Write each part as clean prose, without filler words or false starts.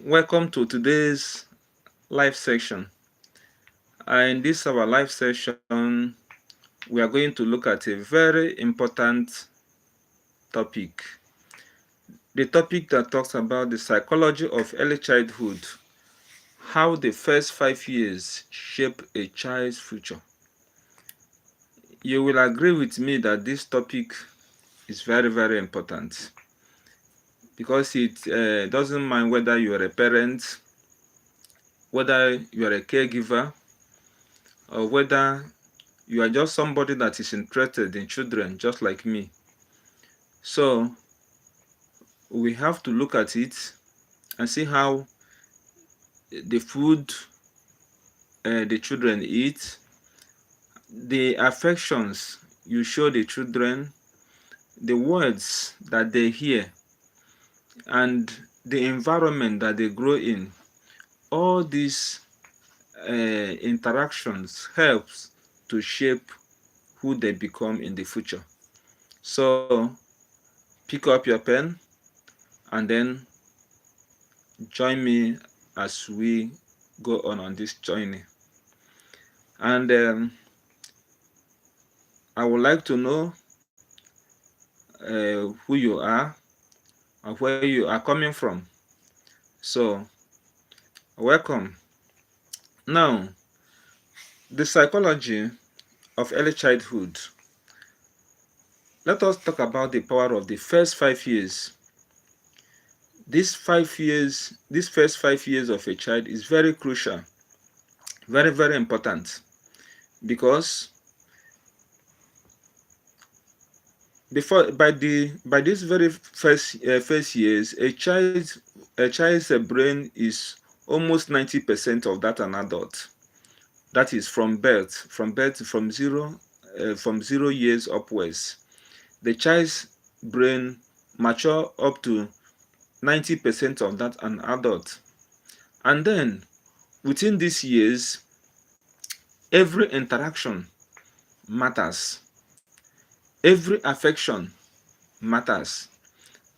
Welcome to today's live section. In this our live session, we are going to look at a very important topic. The topic that talks about the psychology of early childhood, how the first 5 years shape a child's future. You will agree with me that this topic is very, very important because it doesn't mind whether you are a parent, whether you are a caregiver, or whether you are just somebody that is interested in children, just like me. So we have to look at it and see how the food the children eat, the affections you show the children, the words that they hear, and the environment that they grow in. All these interactions helps to shape who they become in the future. So pick up your pen and then join me as we go on this journey. And I would like to know who you are and where you are coming from. So, welcome. Now, the psychology of early childhood. Let us talk about the power of the first 5 years. This first 5 years of a child is very crucial, very, very important, because by this very first years, a child's brain is almost 90% of that an adult. That is from 0 years upwards. The child's brain mature up to 90% of that an adult. And then within these years, every interaction matters, every affection matters,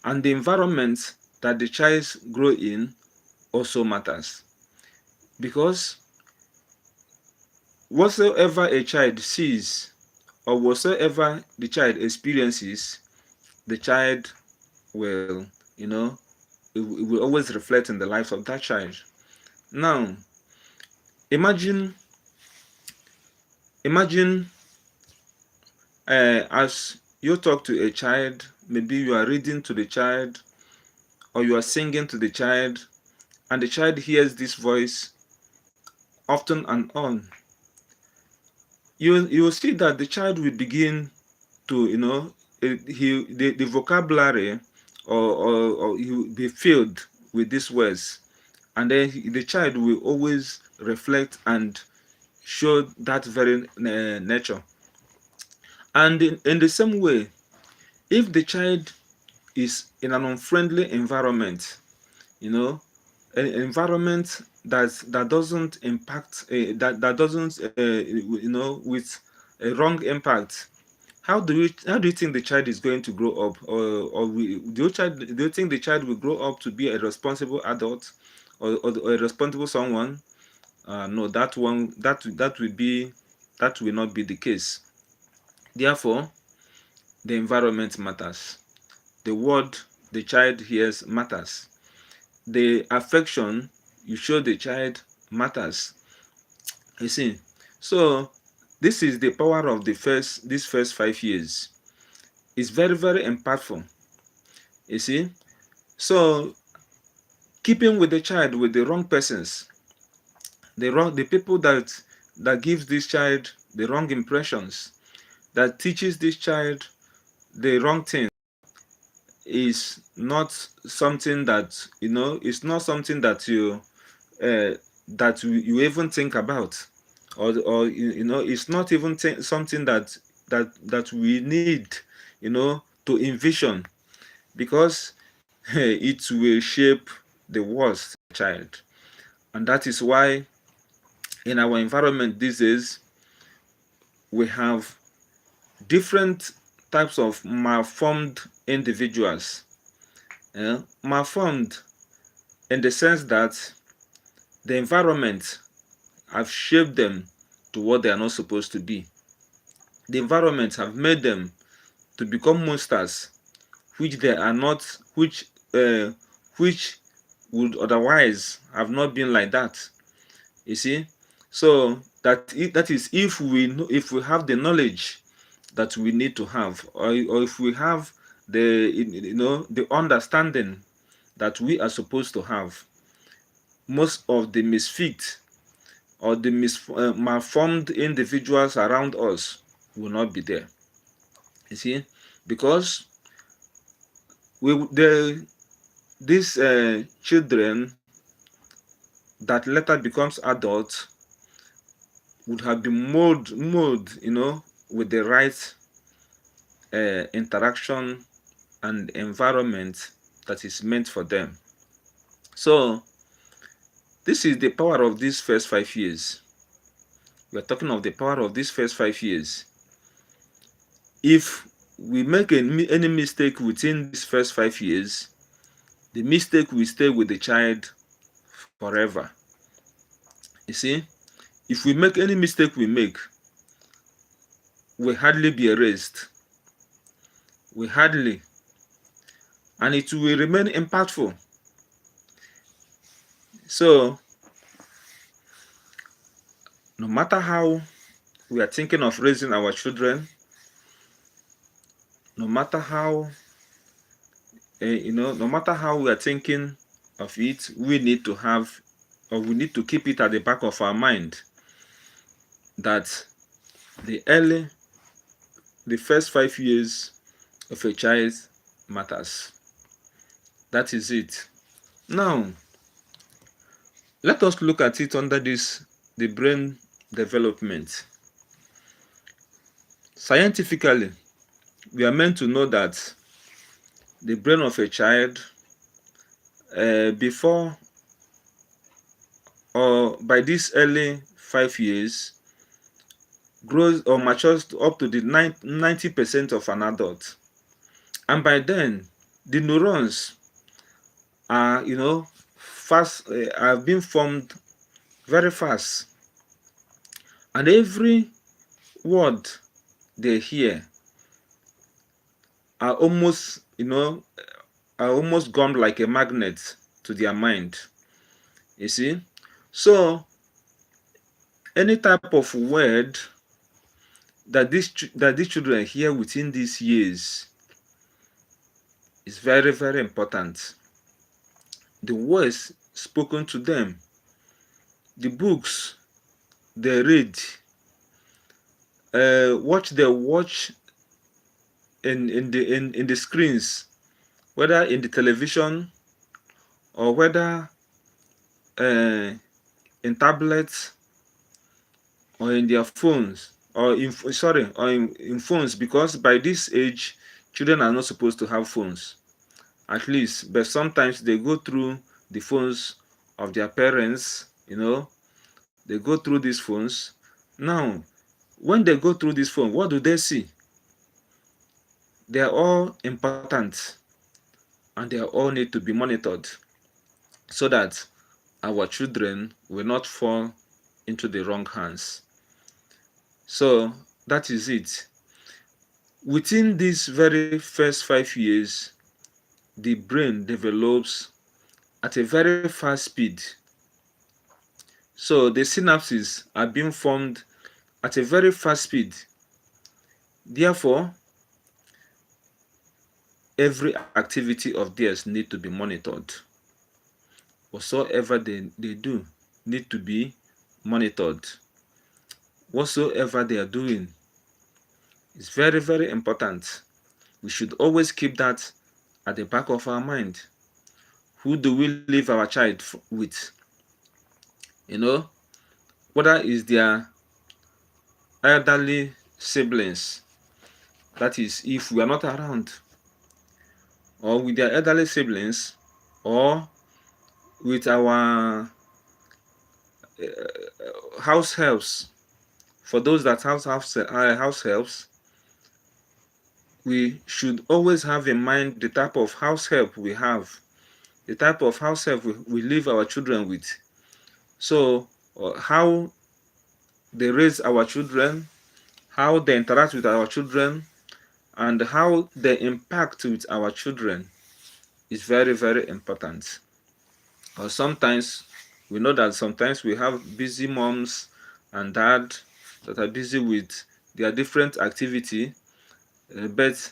and the environment that the child grow in also matters, because whatsoever a child sees or whatsoever the child experiences, the child will, it will always reflect in the life of that child. Now, imagine imagine as you talk to a child, maybe you are reading to the child or you are singing to the child, and the child hears this voice often and on. You will see that the child will begin to, the vocabulary, or he will be filled with these words, and then the child will always reflect and show that very nature. And in the same way, if the child is in an unfriendly environment, an environment that doesn't impact, that doesn't, with a wrong impact, how do you think the child is going to grow up, do you think the child will grow up to be a responsible adult, or a responsible someone? No, that will not be the case. Therefore, the environment matters. The word the child hears matters. The affection you show the child matters. You see, so this is the power of these first 5 years. It's very, very impactful. You see, so keeping with the child with the wrong persons, the people that gives this child the wrong impressions, that teaches this child the wrong thing, is not something that, it's not something that you even think about, or it's not even something that we need, to envision, because it will shape the worst child. And that is why in our environment these days we have different types of malformed individuals. Malformed in the sense that the environment have shaped them to what they are not supposed to be. The environment have made them to become monsters which they are not, which would otherwise have not been like that. You see, so that is if we know, if we have the knowledge that we need to have, or if we have the the understanding that we are supposed to have, most of the misfit or the malformed individuals around us will not be there. You see, because these children that later becomes adults would have been mold with the right interaction and environment that is meant for them. So this is the power of these first 5 years. We are talking of the power of these first 5 years. If we make any mistake within these first 5 years, the mistake will stay with the child forever. You see, if we make any mistake we make, we hardly be erased. We hardly, and it will remain impactful. So no matter how we are thinking of raising our children, no matter how no matter how we are thinking of it, we need to have, or we need to keep it at the back of our mind that the early the first 5 years of a child matters. That is it. Now let us look at it under the brain development. Scientifically, we are meant to know that the brain of a child, before or by this early 5 years, grows or matures up to the 90% of an adult. And by then, the neurons are, fast, have been formed very fast. And every word they hear are almost, are almost gummed like a magnet to their mind. You see? So any type of word that these children hear within these years is very, very important. The words spoken to them, the books they read, what they watch in the screens, whether in the television or whether in tablets or in their phones, or in phones, because by this age children are not supposed to have phones, at least, but sometimes they go through the phones of their parents. They go through these phones. Now when they go through this phone, what do they see? They are all important, and they all need to be monitored so that our children will not fall into the wrong hands. So that is it. Within these very first 5 years, the brain develops at a very fast speed. So the synapses are being formed at a very fast speed. Therefore, every activity of theirs need to be monitored. Whatsoever they do need to be monitored. Whatsoever they are doing is very, very important. We should always keep that at the back of our mind. Who do we leave our child with? Whether it's their elderly siblings, that is if we are not around, or with their elderly siblings, or with our house helps. For those that have house helps, we should always have in mind the type of house help we have, the type of house help we leave our children with. So how they raise our children, how they interact with our children, and how they impact with our children is very, very important. Or sometimes we know that sometimes we have busy moms and dad that are busy with their different activity, but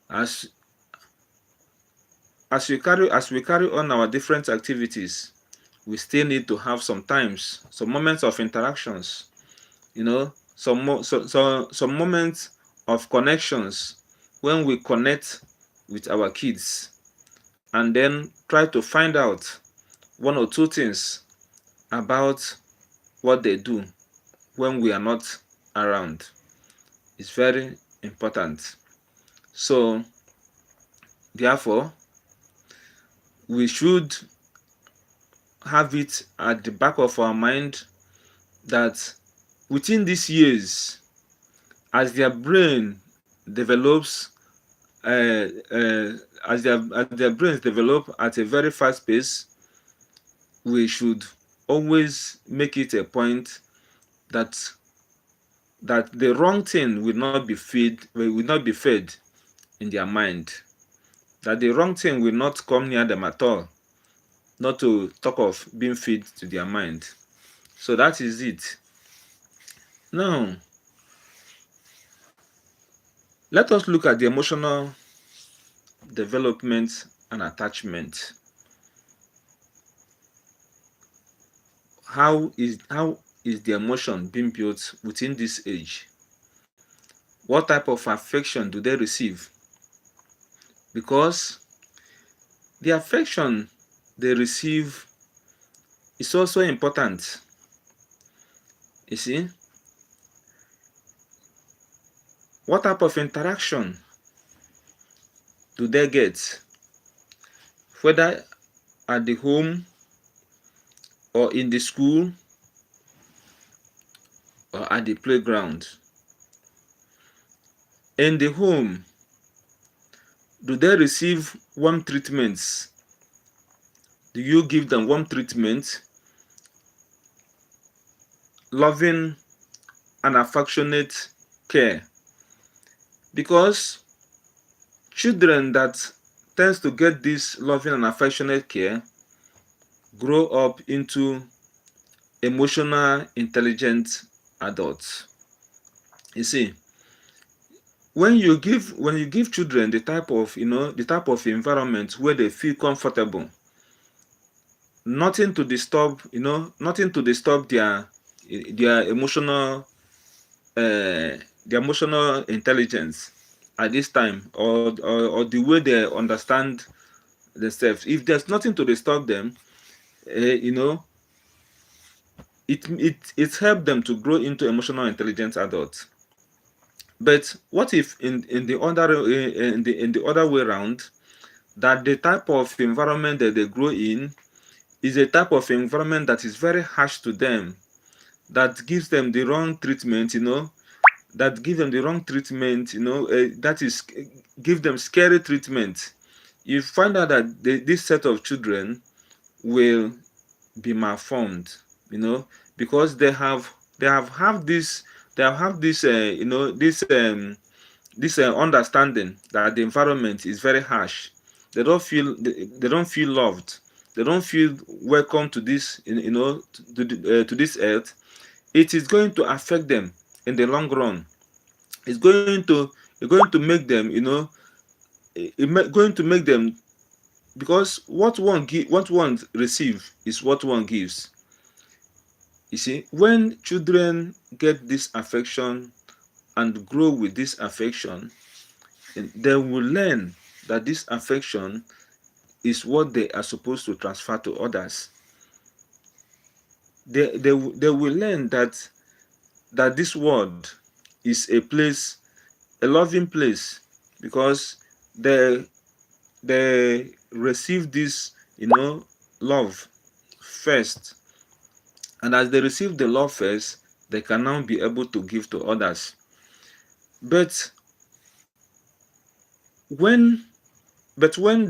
as we carry on our different activities, we still need to have sometimes some moments of interactions, some moments of connections when we connect with our kids, and then try to find out one or two things about what they do when we are not around. It's very important. So therefore, we should have it at the back of our mind that within these years, as their brain develops, uh, uh, as their brains develop at a very fast pace, we should always make it a point that the wrong thing will not be fed in their mind. That the wrong thing will not come near them at all, not to talk of being fed to their mind. So that is it. Now, let us look at the emotional development and attachment. How is the emotion being built within this age? What type of affection do they receive? Because the affection they receive is also important. You see, what type of interaction do they get, whether at the home or in the school or at the playground? In the home, do they receive warm treatments? Do you give them warm treatment, loving and affectionate care? Because children that tends to get this loving and affectionate care grow up into emotional intelligent adults. You see, when you give children the type of environment where they feel comfortable, nothing to disturb their emotional intelligence at this time, or the way they understand themselves. If there's nothing to disturb them, you know it helps them to grow into emotional intelligent adults. But what if in the other way around, that the type of environment that they grow in is a type of environment that is very harsh to them, that gives them the wrong treatment, that is give them scary treatment. You find out that this set of children will be malformed, because they have understanding that the environment is very harsh. They don't feel loved. They don't feel welcome to this, to this earth. It is going to affect them in the long run. It's going to make them, going to make them, because what one receive is what one gives. You see, when children get this affection and grow with this affection, they will learn that this affection is what they are supposed to transfer to others. They will learn that this world is a loving place, because they they receive this, love first. And as they receive the love first, they can now be able to give to others. But when but when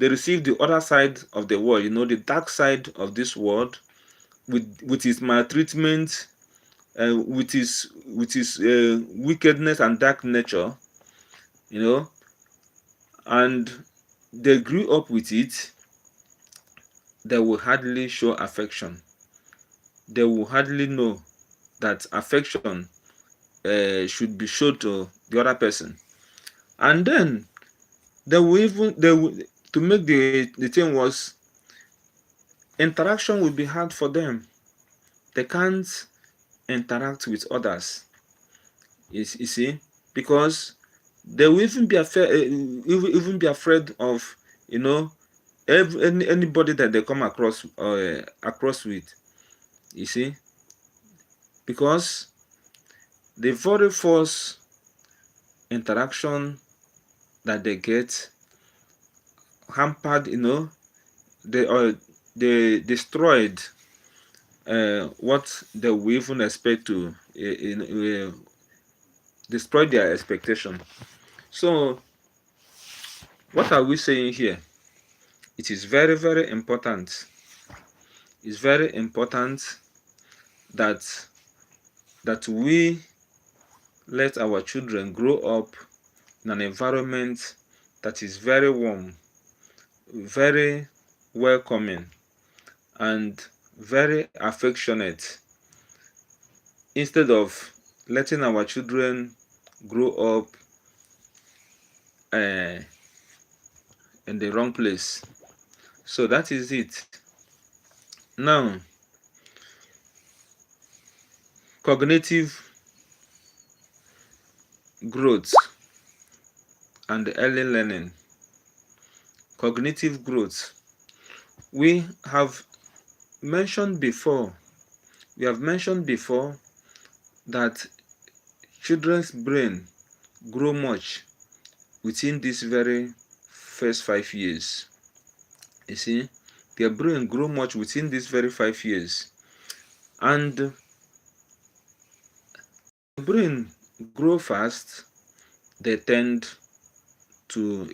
they receive the other side of the world, the dark side of this world, with its maltreatment, with his wickedness and dark nature, you know, and they grew up with it. They will hardly show affection. They will hardly know that affection should be shown to the other person. And then they will to make the thing worse, interaction will be hard for them. They can't interact with others. You see, because they will even be afraid of, anybody that they come across with. You see, because the very first interaction that they get hampered, they destroyed what they will even expect to, destroy their expectation. So what are we saying here? It is very, very important. It's very important that we let our children grow up in an environment that is very warm, very welcoming, and very affectionate, instead of letting our children grow up uh, in the wrong place. So that is it. Now, cognitive growth and early learning. Cognitive growth. We have mentioned before, that children's brain grow much within this very first 5 years. You see, their brain grow much within these very 5 years, and the brain grow fast. They tend to,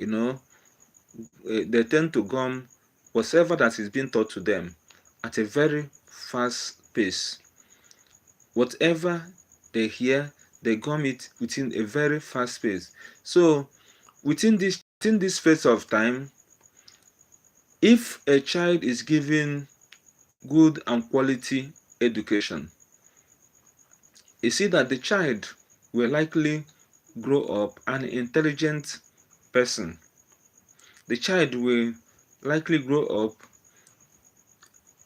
they tend to gum whatever that is being taught to them at a very fast pace. Whatever they hear, they gum it within a very fast pace. So within this phase of time, if a child is given good and quality education, you see that the child will likely grow up an intelligent person. The child will likely grow up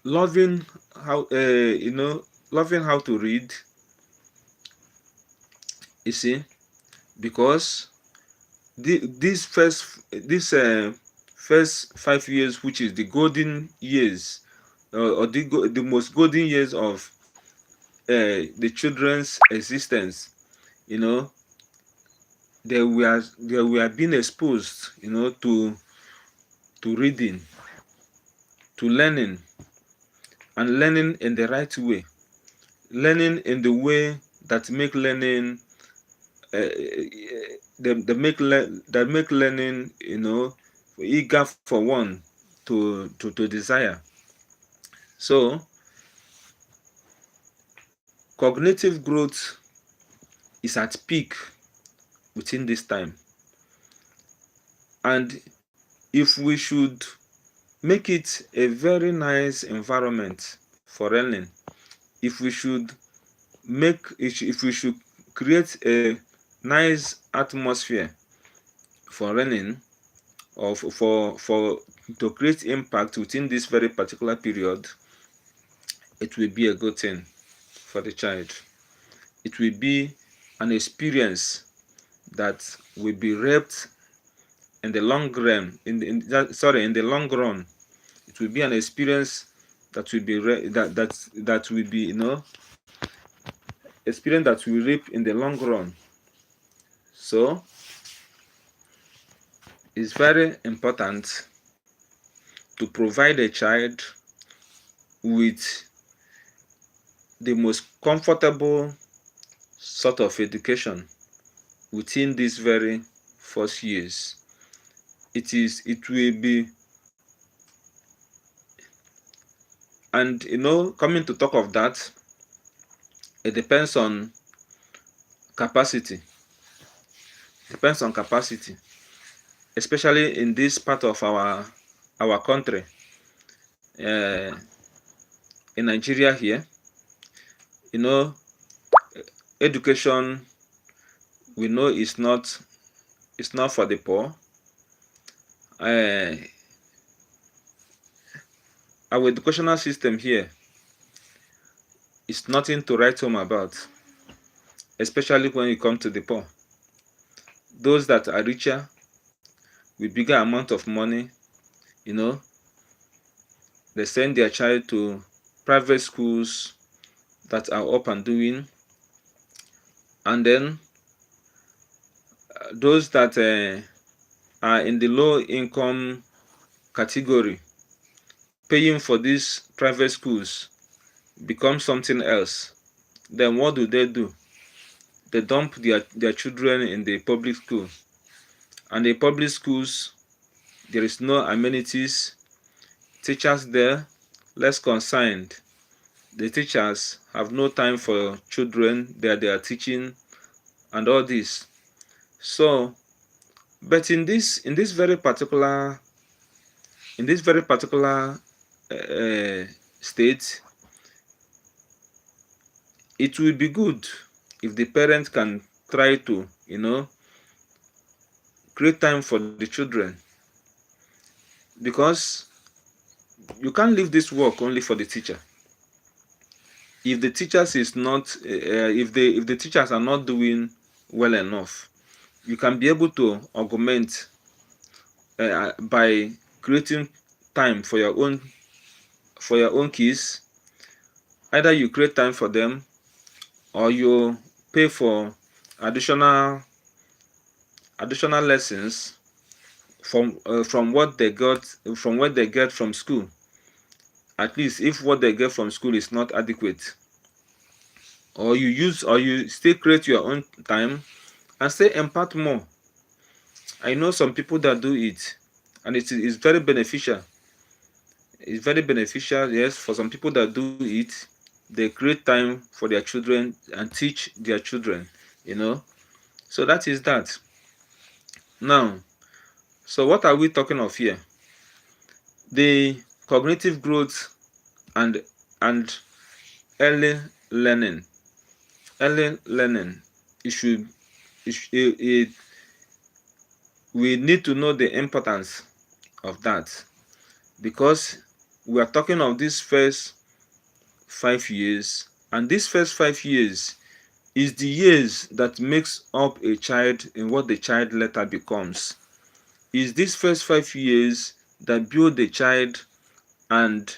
loving how to read. You see, because this first 5 years, which is the golden years, or the most golden years of the children's existence, they were being exposed, to reading, to learning, and learning in the right way, learning in the way that make learning that make learning, eager for one to desire. So cognitive growth is at peak within this time, and if we should make it a very nice environment for learning, if we should create a nice atmosphere for learning, or for to create impact within this very particular period, it will be a good thing for the child. It will be an experience that will be reaped in the long run. In the long run, it will be an experience that will be that will be, experience that will reap in the long run. So it's very important to provide a child with the most comfortable sort of education within these very first years. It will be And coming to talk of that, it depends on capacity. Depends on capacity, especially in this part of our country, uh, in Nigeria here. You know, education, we know, is not for the poor. Uh, our educational system here is nothing to write home about, especially when you come to the poor. Those that are richer with bigger amount of money, you know, they send their child to private schools that are up and doing, and then those that are in the low income category, paying for these private schools become something else. Then what do? They dump their children in the public school, and the public schools, there is no amenities, teachers there less concerned. The teachers have no time for children that they are teaching, and all this. So, but in this very particular uh, state, it will be good if the parent can try to create time for the children, because you can't leave this work only for the teacher. If the teachers is not if the teachers are not doing well enough, you can be able to augment by creating time for your own kids. Either you create time for them, or you pay for additional additional lessons from what they get from school. At least if what they get from school is not adequate, or you still create your own time and still impart more. I know some people that do it, and it's very beneficial. It's very beneficial, yes, for some people that do it. They create time for their children and teach their children, you know. So that is that. Now, so what are we talking of here? The cognitive growth and and early learning. Early learning. It should we need to know the importance of that, because we are talking of these first 5 years, and these first 5 years is the years that makes up a child in what the child later becomes. Is these first 5 years that build the child, and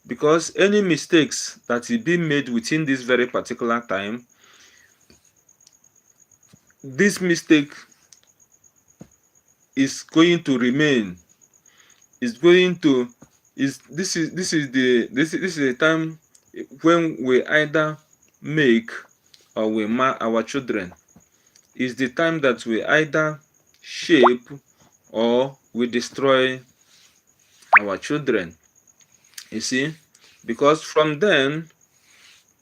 because any mistakes that is being made within this very particular time, this mistake is going to remain. Is going to is this is the time when we either make or we mar our children. Is the time that we either shape or we destroy our children. You see, because from then,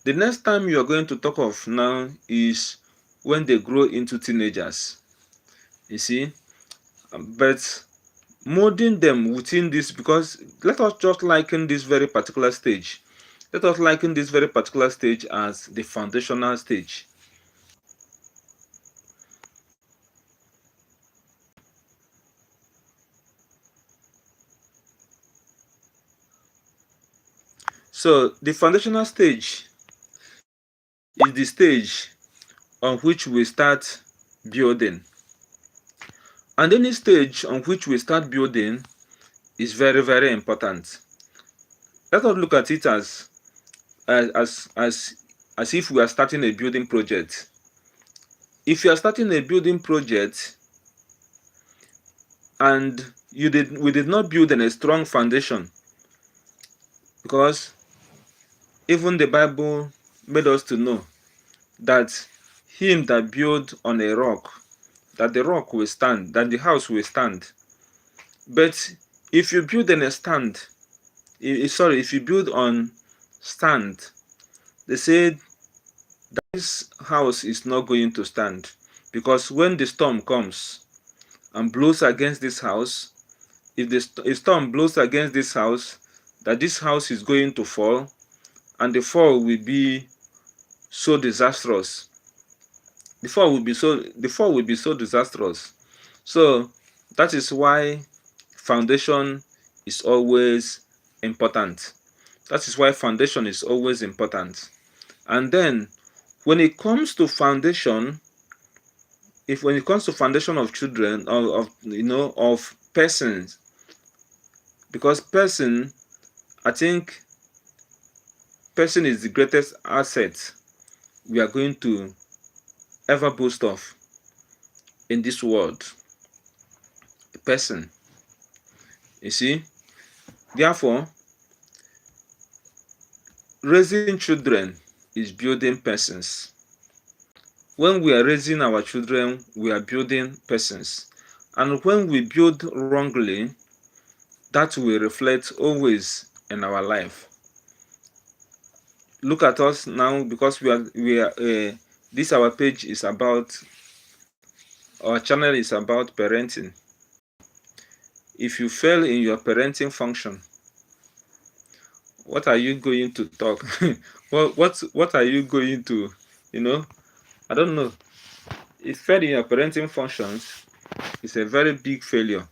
the next time you are going to talk of now is when they grow into teenagers. You see, but molding them within this, because let us just liken this very particular stage. Let us liken this very particular stage as the foundational stage. So the foundational stage is the stage on which we start building. And any stage on which we start building is very, very important. Let us look at it as if we are starting a building project. If you are starting a building project and we did not build on a strong foundation, because even the Bible made us to know that him that build on a rock, that the rock will stand, that the house will stand. But if you build on a stand, sorry, if you build on stand, they said this house is not going to stand, because when the storm comes and blows against this house, if a storm blows against this house, that this house is going to fall, and so disastrous. The fall will be so disastrous. So that is why foundation is always important. That is why foundation is always important. And then when it comes to foundation, if when it comes to foundation of children, of persons, because I think person is the greatest asset we are going to ever boast of in this world. A person. You see? Therefore, raising children is building persons. When we are raising our children, we are building persons. And when we build wrongly, that will reflect always in our life. Look at us now, because this our page is about, our channel is about parenting. If you fail in your parenting function, what are you going to talk? What are you going to, I don't know. If fail in your parenting functions, it's a very big failure.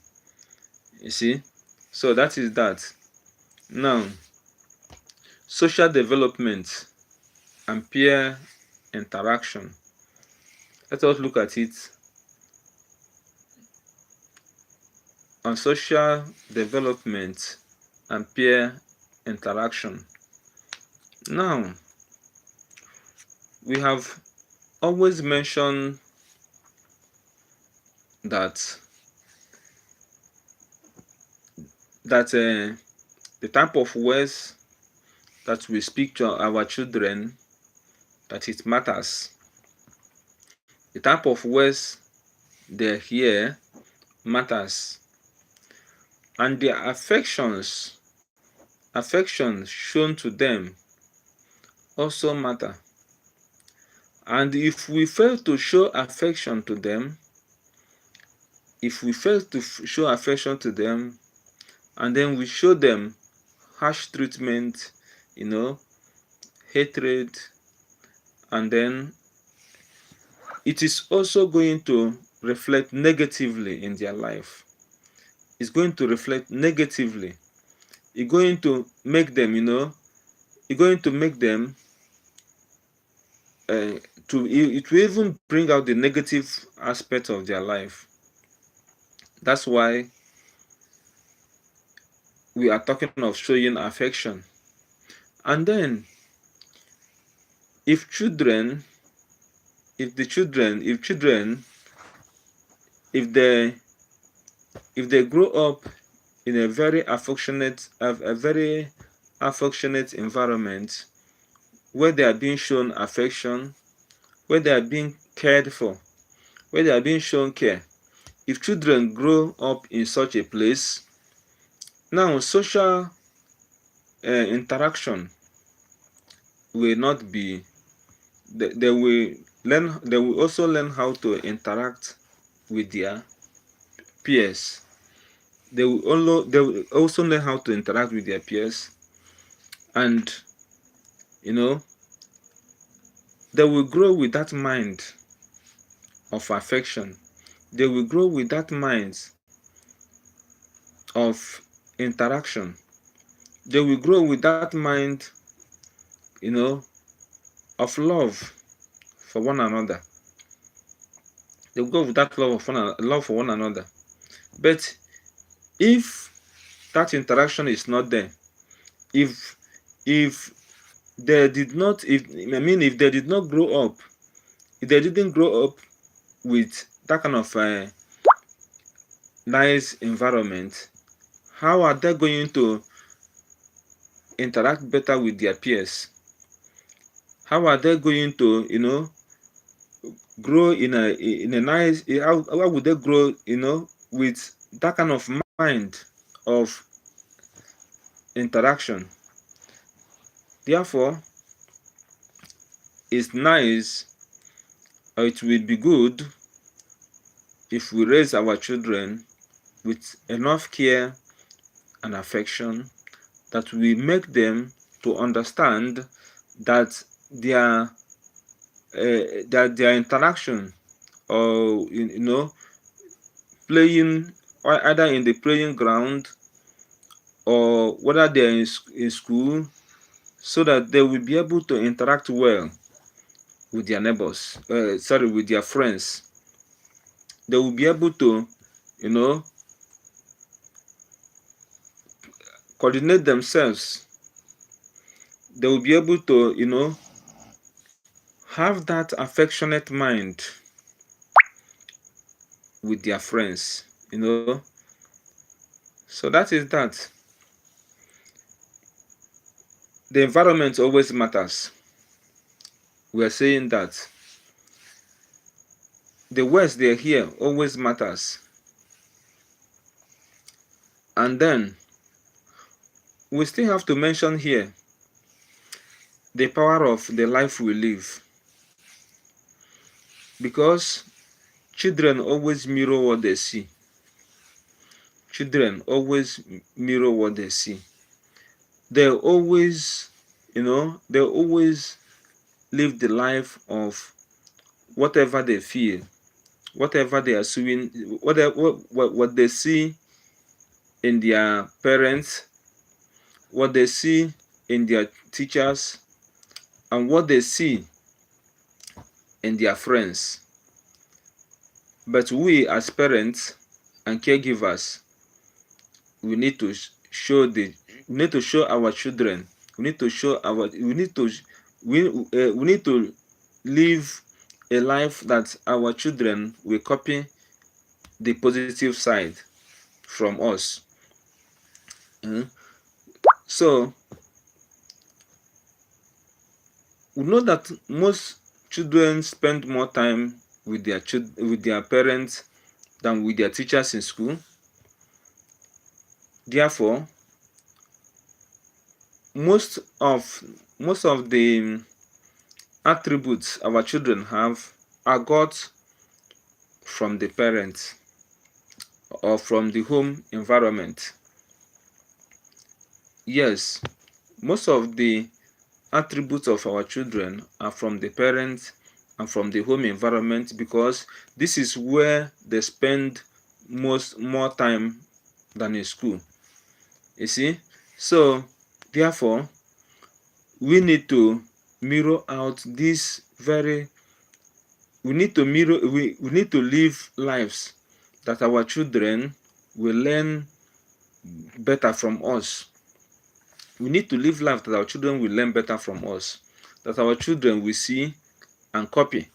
You see? So that is that. Now, social development and peer interaction. Let us look at it. On social development and peer interaction. Now, we have always mentioned that the type of words that we speak to our children, that it matters. The type of words they hear matters. And their affections shown to them also matter. And if we fail to show affection to them, and then we show them harsh treatment, hatred, and then it is also going to reflect negatively in their life. It's going to reflect negatively. It's going to make them, it will even bring out the negative aspect of their life. That's why we are talking of showing affection. And then if children if they grow up in a very affectionate environment, where they are being shown affection, where they are being cared for, where they are being shown care. If children grow up in such a place, now social interaction will not be. They will also learn how to interact with their peers. They will also learn how to interact with their peers, and they will grow with that mind of affection. They will grow with that mind of interaction. They will grow with that mind, of love for one another. They will go with that love for one another. But if that interaction is not there, if they did not, if they did not grow up, if they didn't grow up with that kind of nice environment, how are they going to interact better with their peers? How are they going to, grow in a nice? How would they grow, with that kind of mind of interaction. Therefore, it's nice, or it will be good if we raise our children with enough care and affection that we make them to understand that their their interaction, or playing, or either in the playing ground or whether they're in school, so that they will be able to interact well with their neighbors, with their friends. They will be able to, you know, coordinate themselves. They will be able to, have that affectionate mind with their friends. So that is that. The environment always matters. We are saying that the words they hear always matters. And then we still have to mention here the power of the life we live, because children always mirror what they see. Children always mirror what they see. They always, they always live the life of whatever they feel, whatever they are seeing, what they see in their parents, what they see in their teachers, and what they see in their friends. But we as parents and caregivers, we need to show our children. We need to show our. We need to live a life that our children will copy the positive side from us. So we know that most children spend more time with their parents than with their teachers in school. Therefore, most of the attributes our children have are got from the parents or from the home environment. Yes, most of the attributes of our children are from the parents and from the home environment, because this is where they spend more time than in school. You see? So therefore, we need to mirror out this very we need to live lives that our children will learn better from us. We need to live life that our children will learn better from us, that our children will see and copy.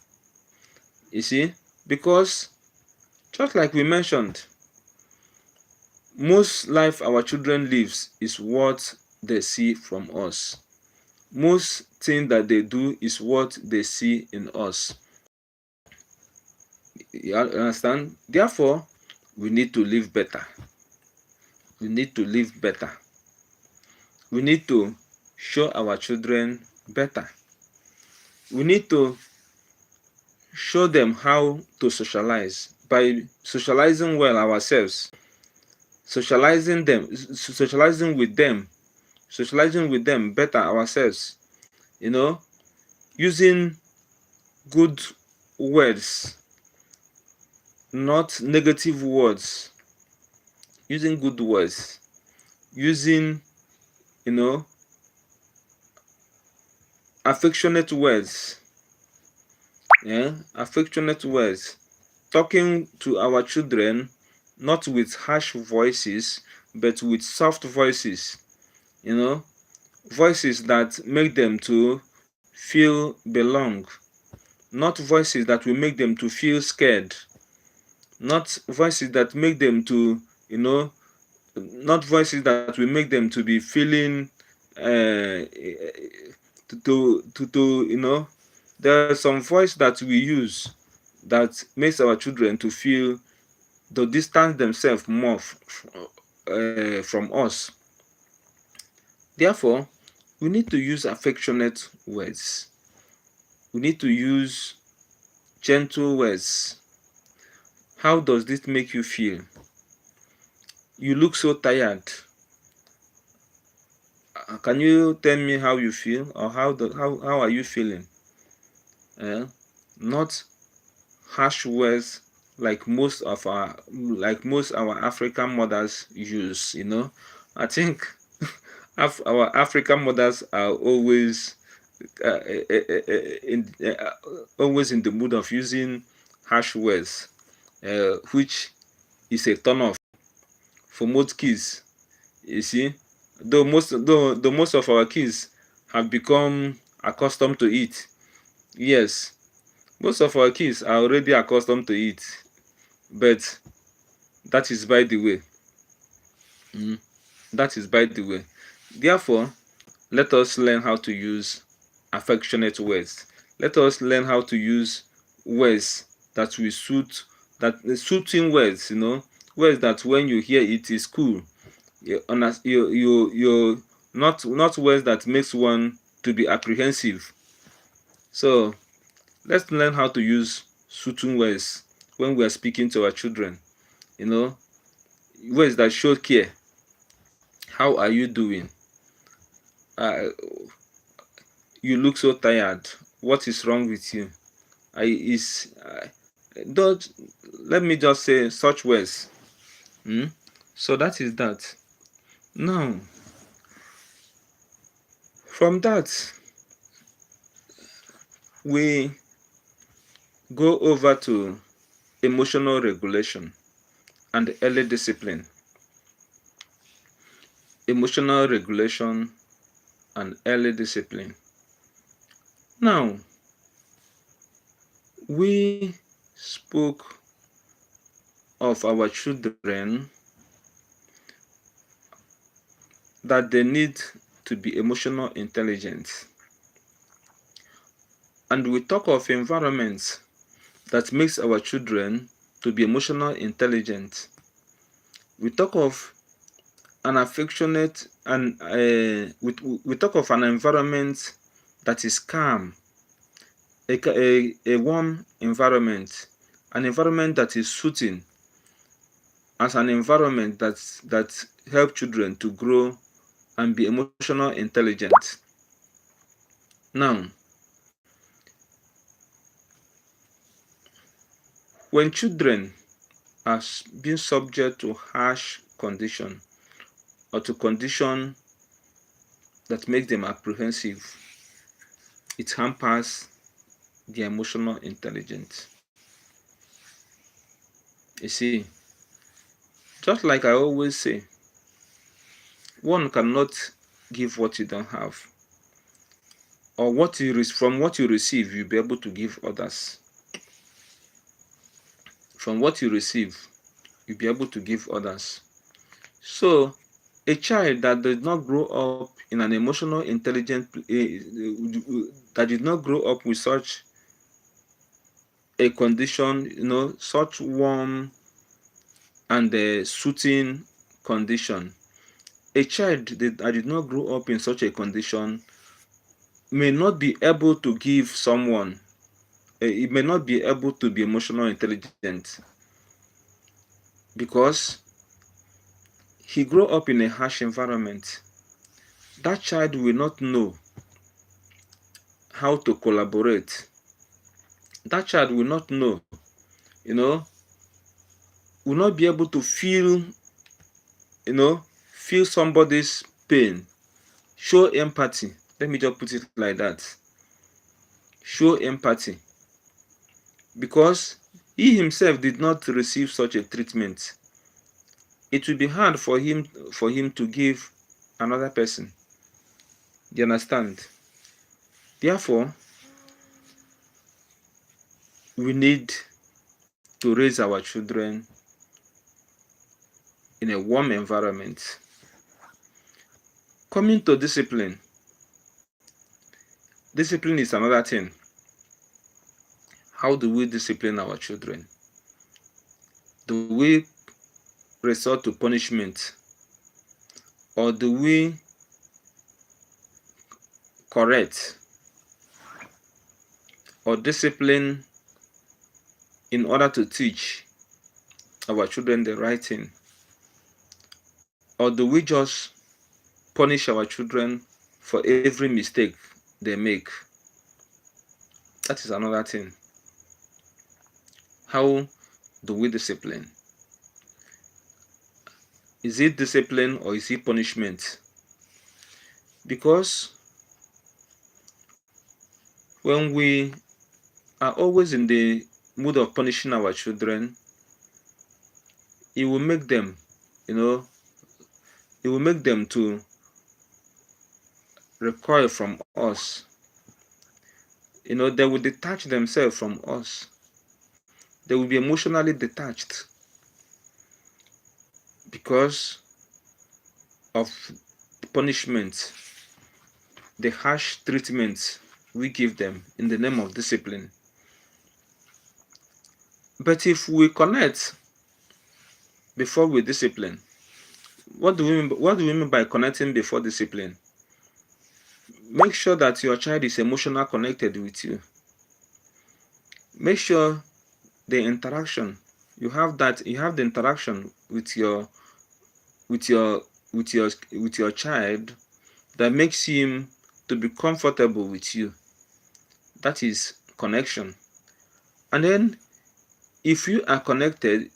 You see? Because just like we mentioned, most life our children lives is what they see from us. Most thing that they do is what they see in us. You understand? Therefore, we need to live better. We need to live better. We need to show our children better. We need to show them how to socialize by socializing well ourselves, socializing with them better ourselves, using good words, not negative words, using good words, using affectionate words, affectionate words, talking to our children not with harsh voices but with soft voices, voices that make them to feel belong, not voices that will make them to feel scared, not voices that make them to not voices that will make them to be feeling there are some voice that we use that makes our children to feel to distance themselves more from us. Therefore, we need to use affectionate words. We need to use gentle words. How does this make you feel? You look so tired. Can you tell me how you feel, or how are you feeling? Eh? Not harsh words like most our African mothers use. I think our African mothers are always in the mood of using harsh words, which is a turn off for most kids. You see, though most of our kids have become accustomed to it. Yes, most of our kids are already accustomed to it, but that is by the way. Mm, that is by the way. Therefore, let us learn how to use affectionate words. Let us learn how to use words that will suiting words. Words that when you hear it is cool. You not words that makes one to be apprehensive. So let's learn how to use suiting words when we are speaking to our children. You know, Words that show care. How are you doing? Uh, you look so tired. What is wrong with you? I is don't Let me just say such words. Hmm? So that is that. Now, from that, we go over to emotional regulation and early discipline. Emotional regulation and early discipline. Now, we spoke of our children that they need to be emotional intelligent. And we talk of environments that makes our children to be emotional intelligent. We talk of an affectionate and we talk of an environment that is calm, a warm environment, an environment that is soothing, as an environment that help children to grow and be emotional intelligent. Now, when children are being subject to harsh condition or to condition that makes them apprehensive, it hampers their emotional intelligence. You see, just like I always say, one cannot give what you don't have, or from what you receive, you'll be able to give others. From what you receive, you'll be able to give others. So, a child that did not grow up in an emotional intelligent, that did not grow up with such a condition, such warm and soothing condition. A child that did not grow up in such a condition may not be able to give someone, it may not be able to be emotional intelligent because he grew up in a harsh environment. That child will not know how to collaborate. That child will not know, you know, will not be able to feel somebody's pain, show empathy. Let me just put it like that. Show empathy. Because he himself did not receive such a treatment. It will be hard for him to give another person. Do you understand? Therefore, we need to raise our children in a warm environment. Coming to discipline. Discipline is another thing. How do we discipline our children? Do we resort to punishment? Or do we correct or discipline in order to teach our children the right thing? Or do we just punish our children for every mistake they make? That is another thing. How do we discipline? Is it discipline or is it punishment? Because when we are always in the mood of punishing our children, it will make them, you know, it will make them to recoil from us. They will detach themselves from us. They will be emotionally detached because of punishment, the harsh treatment we give them in the name of discipline. But if we connect before we discipline, what do we mean by connecting before discipline? Make sure that your child is emotionally connected with you. Make sure the interaction you have the interaction with your with your with your child that makes him to be comfortable with you. That is connection. And then if you are connected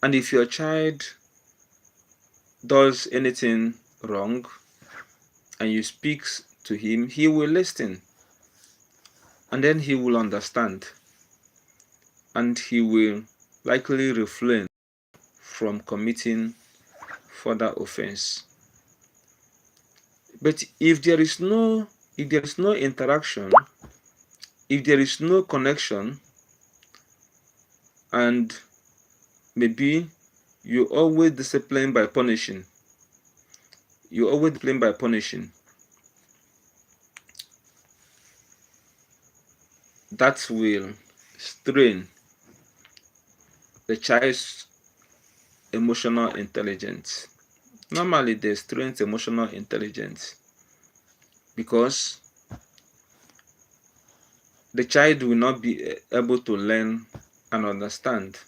and if your child does anything wrong and you speak to him, he will listen, and then he will understand, and he will likely refrain from committing further offense. But if there is no interaction, if there is no connection, and maybe you always discipline by punishing, that will strain the child's emotional intelligence. Normally, they strain emotional intelligence because the child will not be able to learn and understand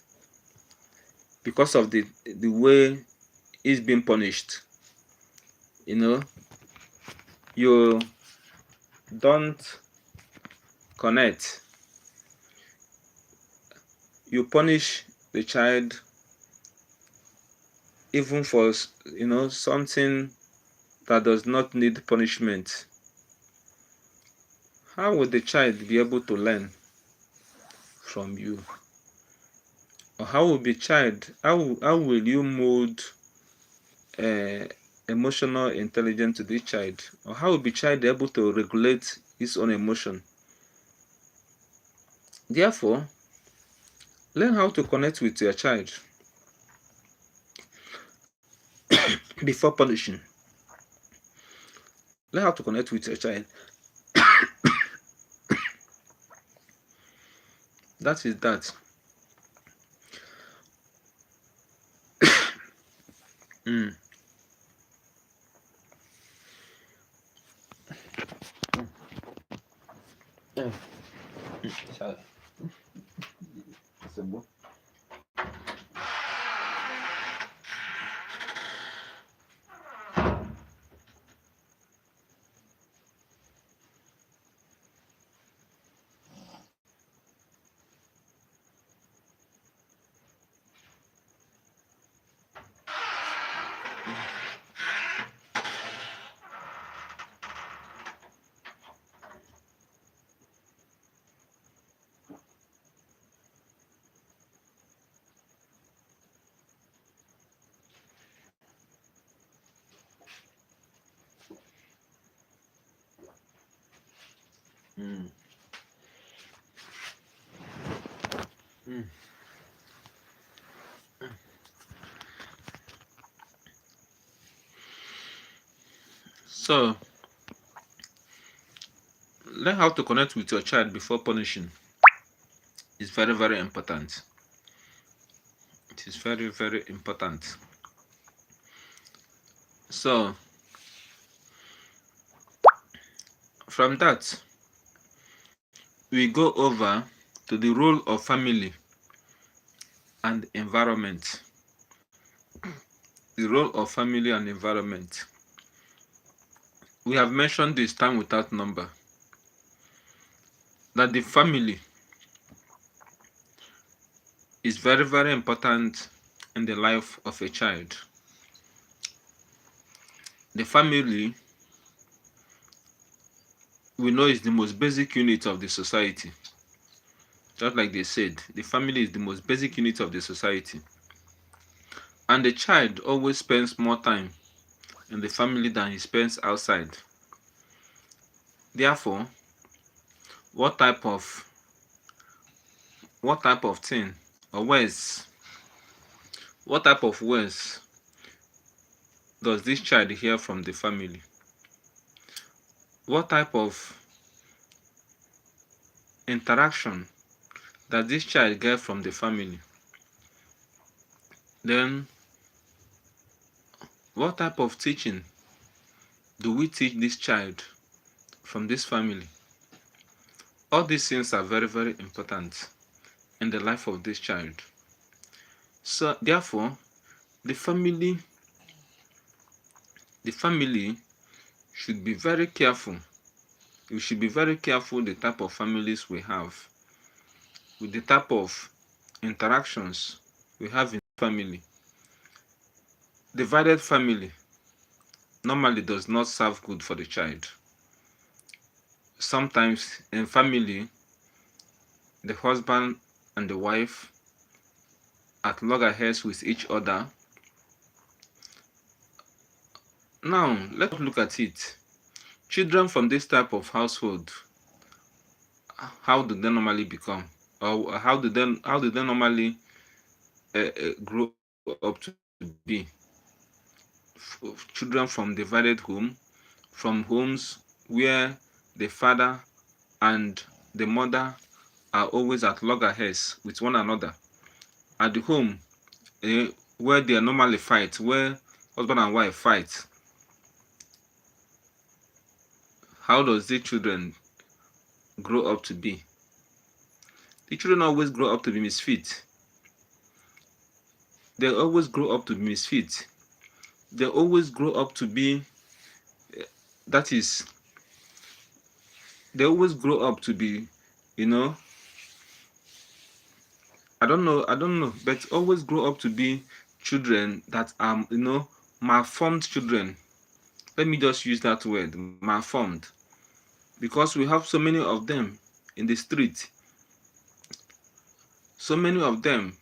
because of the way he's being punished. You don't connect. You punish the child even for something that does not need punishment. How will the child be able to learn from you? Or how will you mold uh, emotional intelligence to the child? Or how will the child able to regulate his own emotion? Therefore, learn how to connect with your child before punishing. Learn how to connect with your child. That is that. Mm. Sorry. Mm. Mm. So, learn how to connect with your child before punishing. It's very, very important. It is very, very important. So, From that, we go over to the role of family and environment. The role of family and environment. We have mentioned this time without number that the family is very, very important in the life of a child. The family, we know, is the most basic unit of the society. Just like they said, the family is the most basic unit of the society. And the child always spends more time in the family than he spends outside. Therefore, what type of thing or words, what type of words does this child hear from the family? What type of interaction does this child get from the family? Then, what type of teaching do we teach this child from this family? All these things are very, very important in the life of this child. So, therefore, the family should be very careful. We should be very careful the type of families we have, with the type of interactions we have in family. Divided family normally does not serve good for the child. Sometimes in family, the husband and the wife at loggerheads with each other. Now, let's look at it. Children from this type of household, how do they normally become? Or how do they normally grow up to be? Children from divided home, from homes where the father and the mother are always at loggerheads with one another. At the home, where they normally fight, where husband and wife fight, how does the children grow up to be? The children always grow up to be misfit. They always grow up to be misfit. They always grow up to be, that is, they always grow up to be, you know, I don't know, but always grow up to be children that are, malformed children. Let me just use that word, malformed, because we have so many of them in the street. So many of them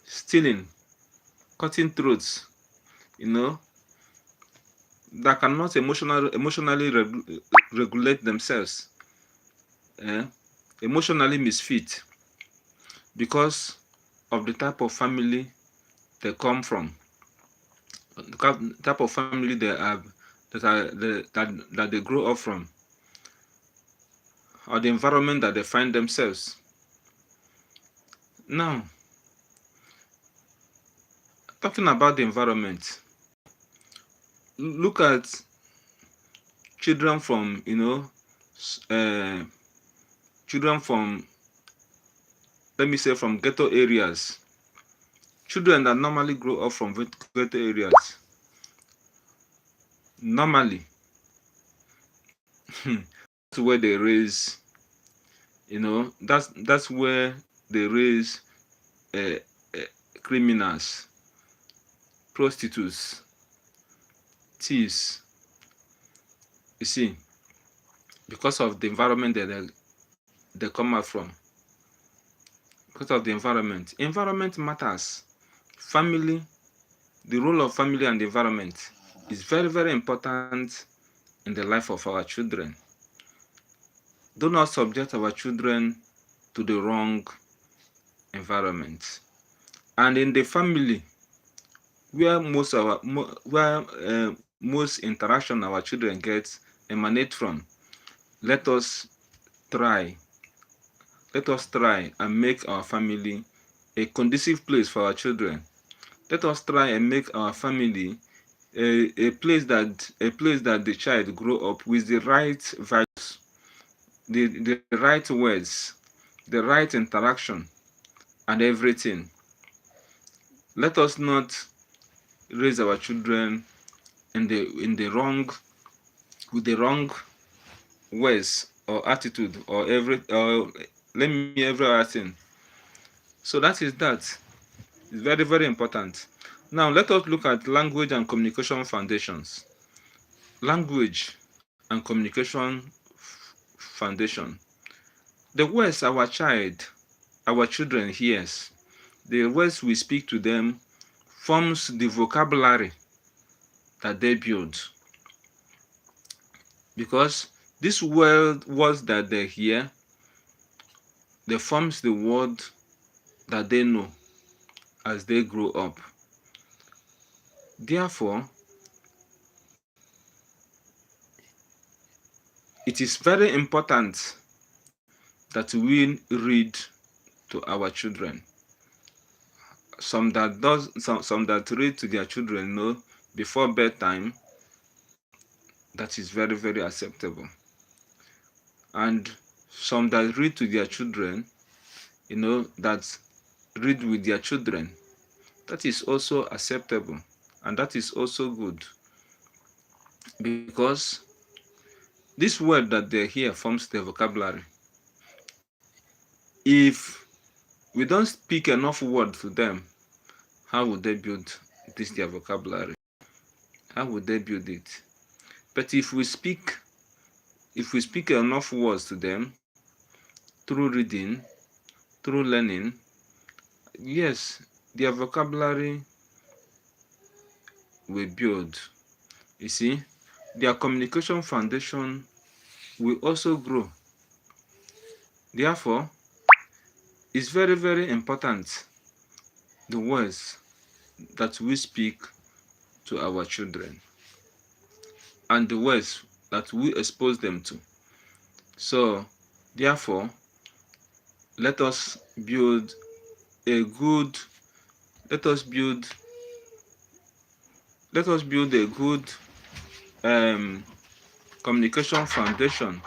stealing, cutting throats, you know, that cannot emotionally regulate themselves, eh? Emotionally misfit because of the type of family they come from, the type of family they have, that they grow up from, or the environment that they find themselves. Now, talking about the environment, look at children from, uh, children from, let me say, from ghetto areas. Children that normally grow up from ghetto areas, normally, that's where they raise, that's where they raise uh, uh, criminals, prostitutes, thieves. You see, because of the environment that they come out from. Because of the environment matters. Family, the role of family and the environment is very, very important in the life of our children. Do not subject our children to the wrong environment. And in the family, where most interaction our children get emanate from, let us try and make our family a conducive place for our children. Let us try and make our family a place that the child grow up with the right values, the right words, the right interaction, and everything. Let us not raise our children in the wrong with the wrong words or attitude or let me every other thing. So that is that. It's very, very important. Now let us look at language and communication foundations. Language and communication foundation. The words our children hears, the words we speak to them forms the vocabulary that they build. Because this words that they hear, they forms the word that they know as they grow up. Therefore, it is very important that we read to our children. Some that read to their children, before bedtime, that is very, very acceptable. And some that read to their children, that read with their children, that is also acceptable, and that is also good, because this word that they hear forms the vocabulary. If we don't speak enough word to them, how would they build this their vocabulary? How would they build it? But if we speak enough words to them through reading, through learning, yes, their vocabulary will build. You see, their communication foundation will also grow. Therefore, it's very, very important the words that we speak to our children and the words that we expose them to. So, therefore, let us build a good let us build a good um, communication foundation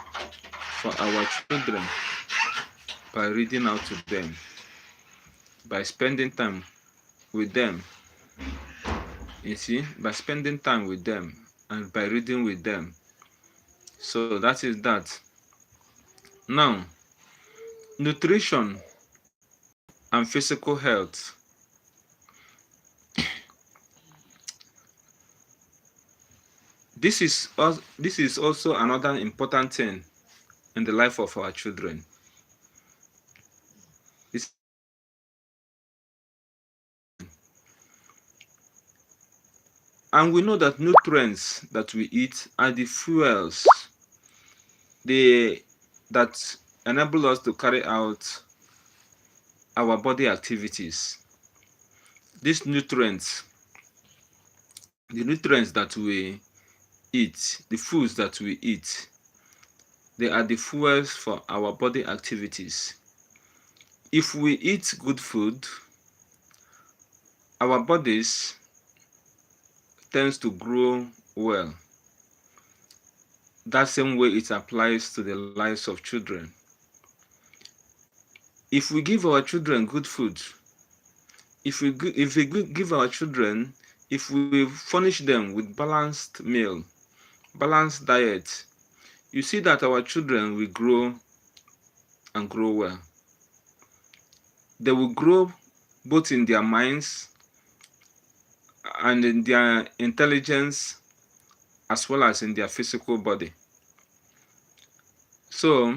for our children by reading out to them, by spending time with them. You see, by spending time with them and by reading with them. So that is that. Now, nutrition and physical health. This is also another important thing in the life of our children. You see, and we know that nutrients that we eat are the fuels that enable us to carry out our body activities. These nutrients, the nutrients that we eat, the foods that we eat, they are the fuels for our body activities. If we eat good food, our bodies tends to grow well. That same way it applies to the lives of children. If we give our children good food, give our children, if we furnish them with balanced meal, balanced diet, you see that our children will grow and grow well. They will grow both in their minds and in their intelligence as well as in their physical body. So,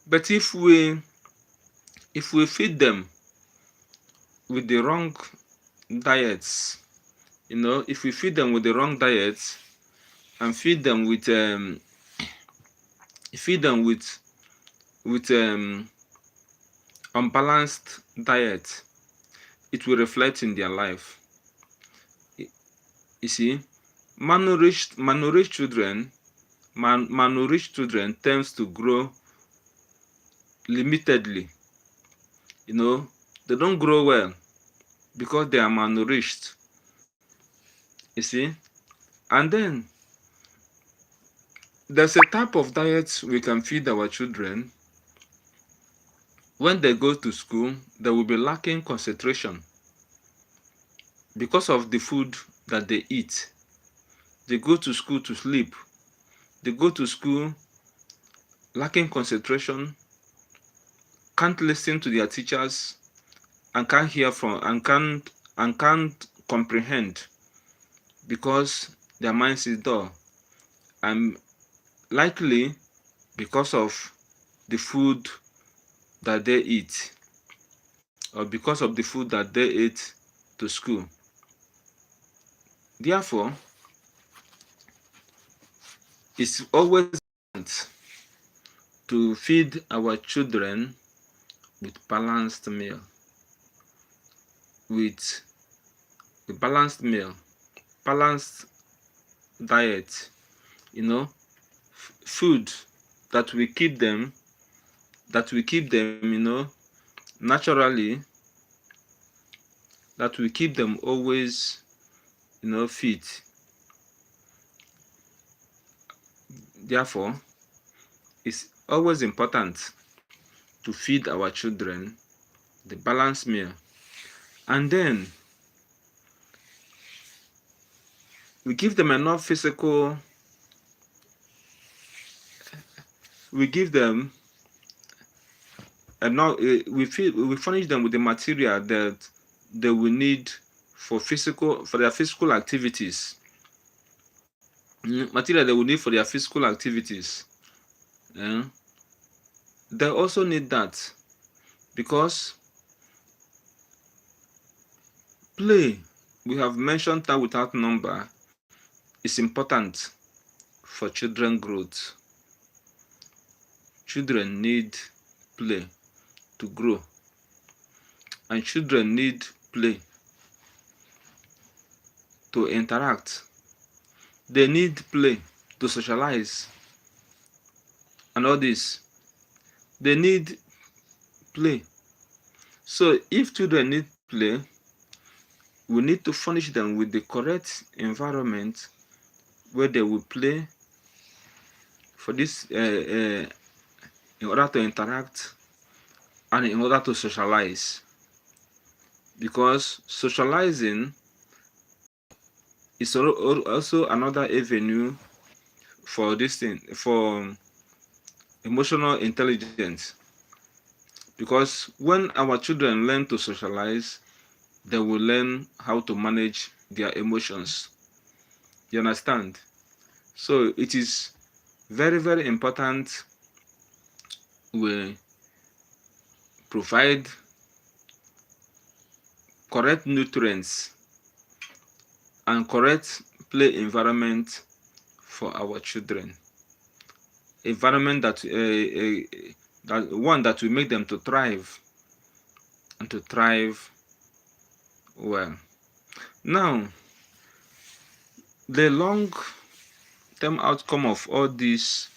but if we feed them with the wrong diets, if we feed them with the wrong diets and feed them with unbalanced diet, it will reflect in their life. You see, malnourished children tends to grow limitedly. They don't grow well because they are malnourished. You see? And then there's a type of diet we can feed our children. When they go to school, they will be lacking concentration because of the food that they eat. They go to school to sleep. They go to school lacking concentration, can't listen to their teachers, and can't hear from and can't comprehend because their minds is dull. And likely because of the food that they eat, or because of the food that they ate to school. Therefore, it's always important to feed our children with balanced meal, with a balanced meal, balanced diet, food that will keep them, naturally, that will keep them always, fit. Therefore, it's always important to feed our children the balanced meal. And then we give them enough physical, we give them enough, we furnish them with the material that they will need for their physical activities. Material they will need for their physical activities. They also need that because play, we have mentioned that without number, is important for children growth. Children need play to grow, and children need play to interact. They need play to socialize, and all this. They need play. So if children need play, we need to furnish them with the correct environment where they will play for this, in order to interact and in order to socialize. Because socializing is also another avenue for this thing, for emotional intelligence. Because when our children learn to socialize, they will learn how to manage their emotions. You understand? So it is very, very important we provide correct nutrients and correct play environment for our children. Environment that will make them to thrive and to thrive well. Now, the long-term outcome of all this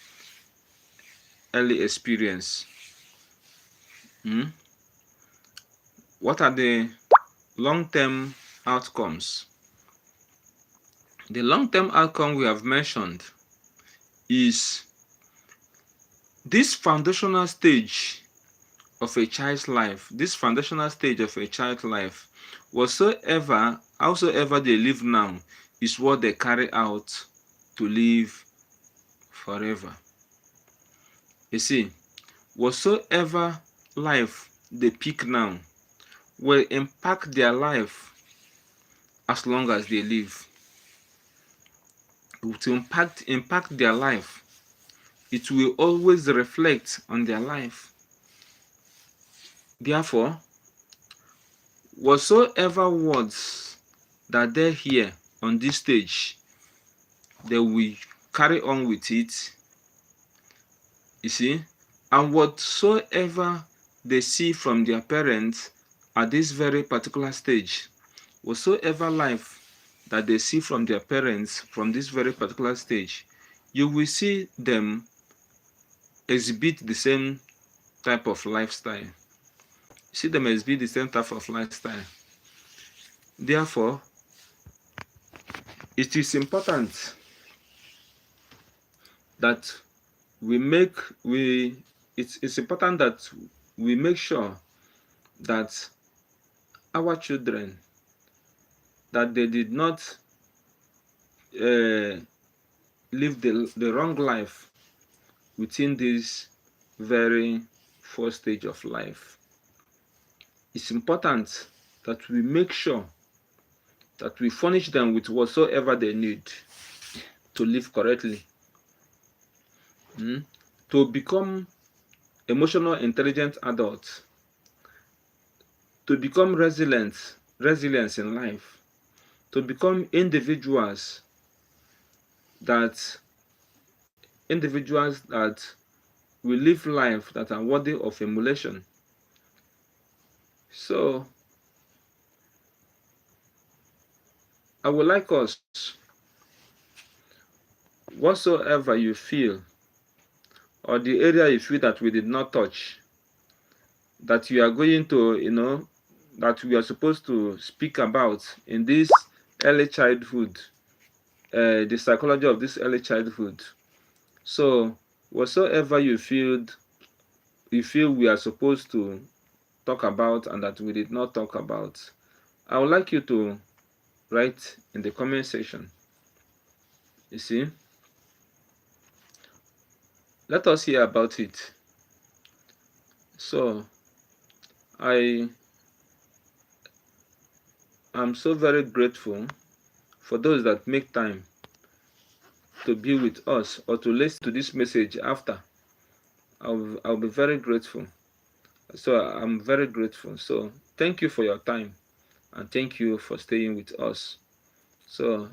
early experience. What are the long-term outcomes? The long-term outcome we have mentioned is this foundational stage of a child's life. This foundational stage of a child's life, howsoever they live now, is what they carry out to live forever. You see, whatsoever life they pick now will impact their life as long as they live. It will impact their life. It will always reflect on their life. Therefore, whatsoever words that they hear on this stage, they will carry on with it. You see, and whatsoever they see from their parents at this very particular stage, whatsoever life that they see from their parents from this very particular stage, you will see them exhibit the same type of lifestyle. See them exhibit the same type of lifestyle. Therefore, it is important that we make we it's important that we make sure that our children, that they did not uh, live the wrong life within this very first stage of life. It's important that we make sure that we furnish them with whatsoever they need to live correctly, to become emotional intelligent adults, to become resilience in life, to become that that will live life that are worthy of emulation. So I would like us, whatsoever you feel, or the area you feel that we did not touch, that you are going to, that we are supposed to speak about in this early childhood, the psychology of this early childhood. So whatsoever you feel we are supposed to talk about and that we did not talk about, I would like you to write in the comment section. You see, let us hear about it. So I am so very grateful for those that make time to be with us or to listen to this message after. I'll be very grateful. So I'm very grateful. So thank you for your time and thank you for staying with us. So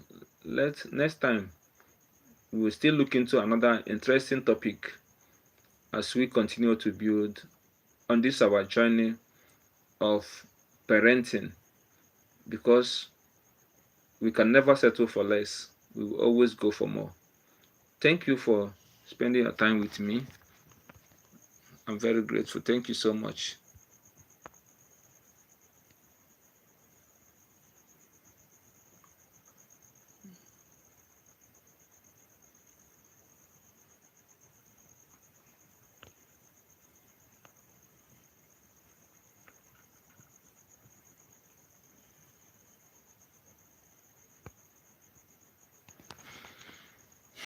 next time we'll still look into another interesting topic as we continue to build on this our journey of parenting, because we can never settle for less. We will always go for more. Thank you for spending your time with me. I'm very grateful. Thank you so much.